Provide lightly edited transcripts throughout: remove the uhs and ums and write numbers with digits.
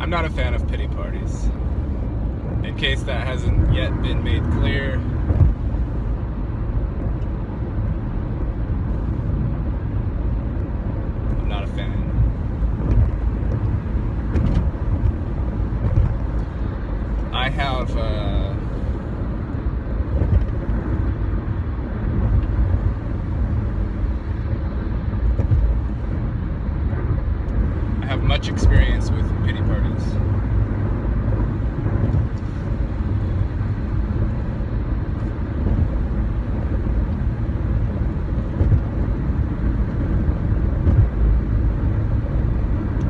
I'm not a fan of pity parties. In case that hasn't yet been made clear, I'm not a fan. I have much experience with pity parties.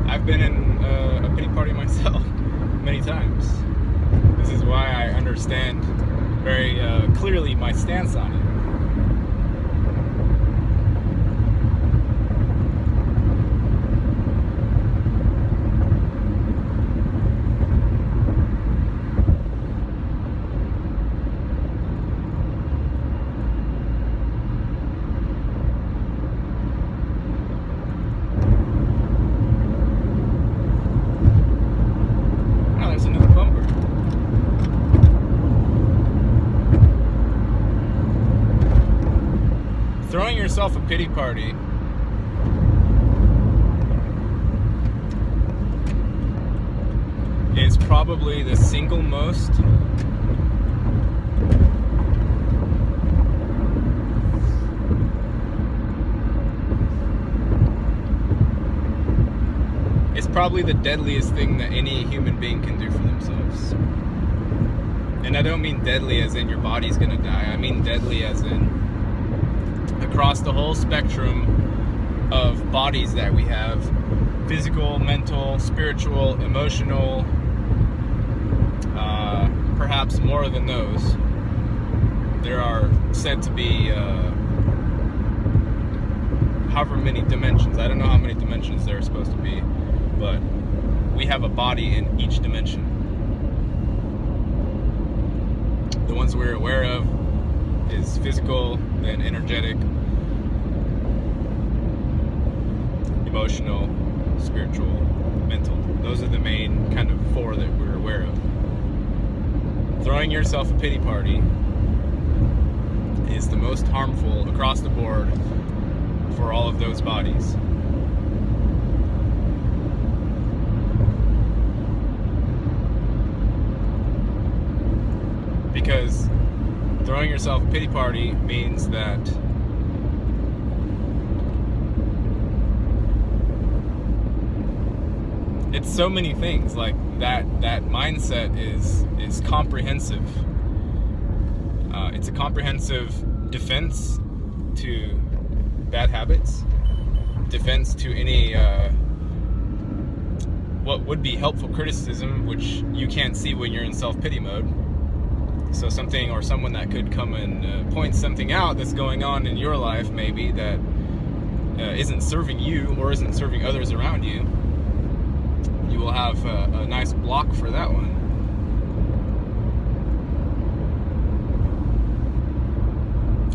I've been in a pity party myself many times. This is why I understand very clearly my stance on it. Throwing yourself a pity party is probably the single most it's probably the deadliest thing that any human being can do for themselves. And I don't mean deadly as in your body's gonna die. I mean deadly as in across the whole spectrum of bodies that we have: physical, mental, spiritual, emotional, perhaps more than those. There are said to be however many dimensions. I don't know how many dimensions there are supposed to be, but we have a body in each dimension. The ones we're aware of is physical, then energetic, emotional, spiritual, mental. Those are the main kind of four that we're aware of. Throwing yourself a pity party is the most harmful across the board for all of those bodies. Because throwing yourself a pity party means that it's so many things. Like that mindset is comprehensive. It's a comprehensive defense to bad habits, defense to any what would be helpful criticism, which you can't see when you're in self-pity mode. So something or someone that could come and point something out that's going on in your life, maybe that isn't serving you or isn't serving others around you, you will have a nice block for that one.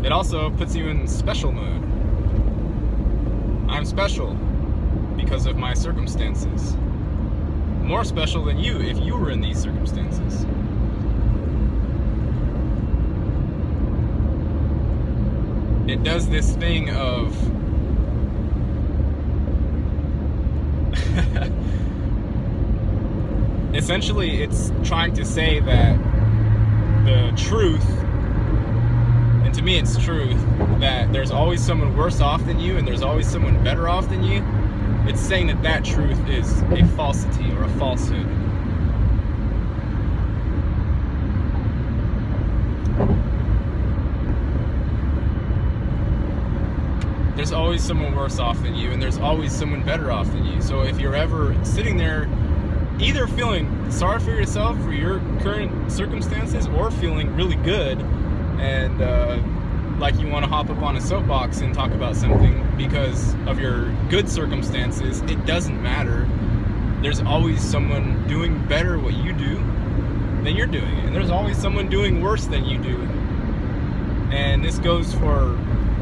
It also puts you in special mode. I'm special because of my circumstances. More special than you if you were in these circumstances. It does this thing of essentially it's trying to say that the truth, and to me it's truth, that there's always someone worse off than you and there's always someone better off than you. It's saying that that truth is a falsity or a falsehood. There's always someone worse off than you and there's always someone better off than you. So if you're ever sitting there either feeling sorry for yourself for your current circumstances or feeling really good and like you want to hop up on a soapbox and talk about something because of your good circumstances, it doesn't matter. There's always someone doing better what you do than you're doing it. And there's always someone doing worse than you do. And this goes for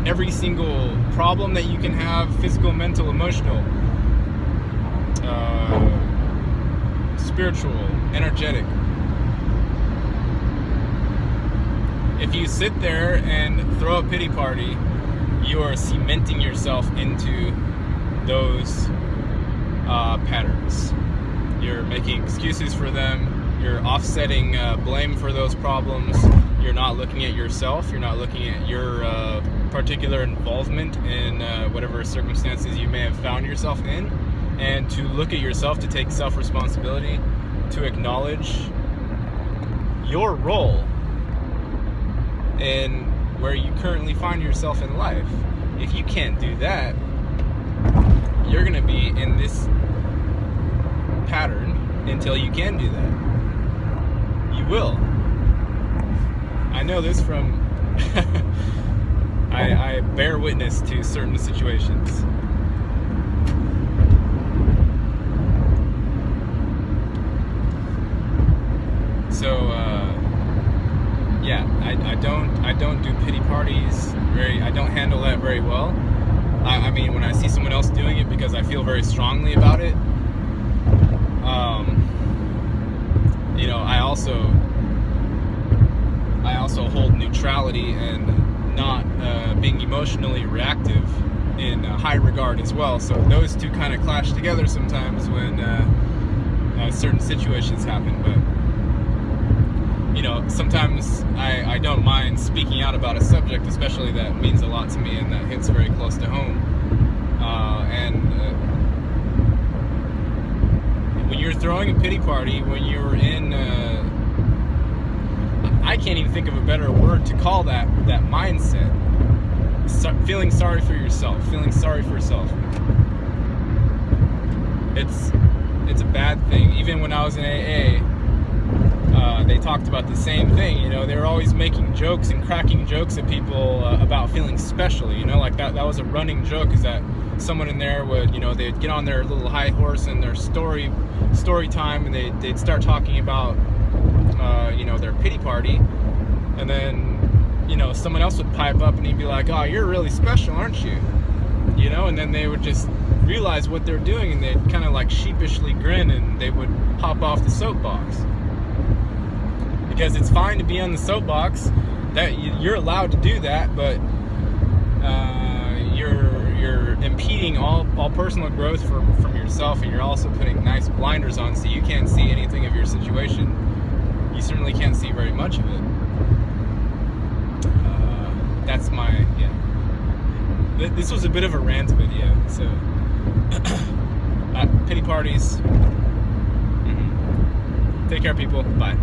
every single problem that you can have: physical, mental, emotional, spiritual, energetic. If you sit there and throw a pity party, you are cementing yourself into those patterns. You're making excuses for them. You're offsetting blame for those problems. You're not looking at yourself. You're not looking at your particular involvement in whatever circumstances you may have found yourself in. And to look at yourself, to take self-responsibility, to acknowledge your role in where you currently find yourself in life. If you can't do that, you're going to be in this pattern until you can do that. You will. I know this from I bear witness to certain situations. So yeah, I don't do pity parties I don't handle that very well. I mean, when I see someone else doing it, because I feel very strongly about it, you know, I also hold neutrality and not being emotionally reactive in high regard as well. So those two kind of clash together sometimes when certain situations happen. But you know, sometimes I don't mind speaking out about a subject, especially that means a lot to me and that hits very close to home. When you're throwing a pity party, when you're in, I can't even think of a better word to call that mindset. Feeling sorry for yourself, feeling sorry for yourself. It's a bad thing. Even when I was in AA, they talked about the same thing. You know, they were always making jokes and cracking jokes at people about feeling special. You know, like that was a running joke, is that someone in there would, you know, they'd get on their little high horse and their story time, and they'd start talking about you know, their pity party, and then, you know, someone else would pipe up and he'd be like, "Oh, you're really special, aren't you?" You know, and then they would just realize what they're doing, and they'd kind of like sheepishly grin, and they would hop off the soapbox. Because it's fine to be on the soapbox, that you're allowed to do that, but you're impeding all personal growth from yourself, and you're also putting nice blinders on so you can't see anything of your situation. You certainly can't see very much of it. That's my, yeah. This was a bit of a rant video, so pity parties. Take care, people. Bye.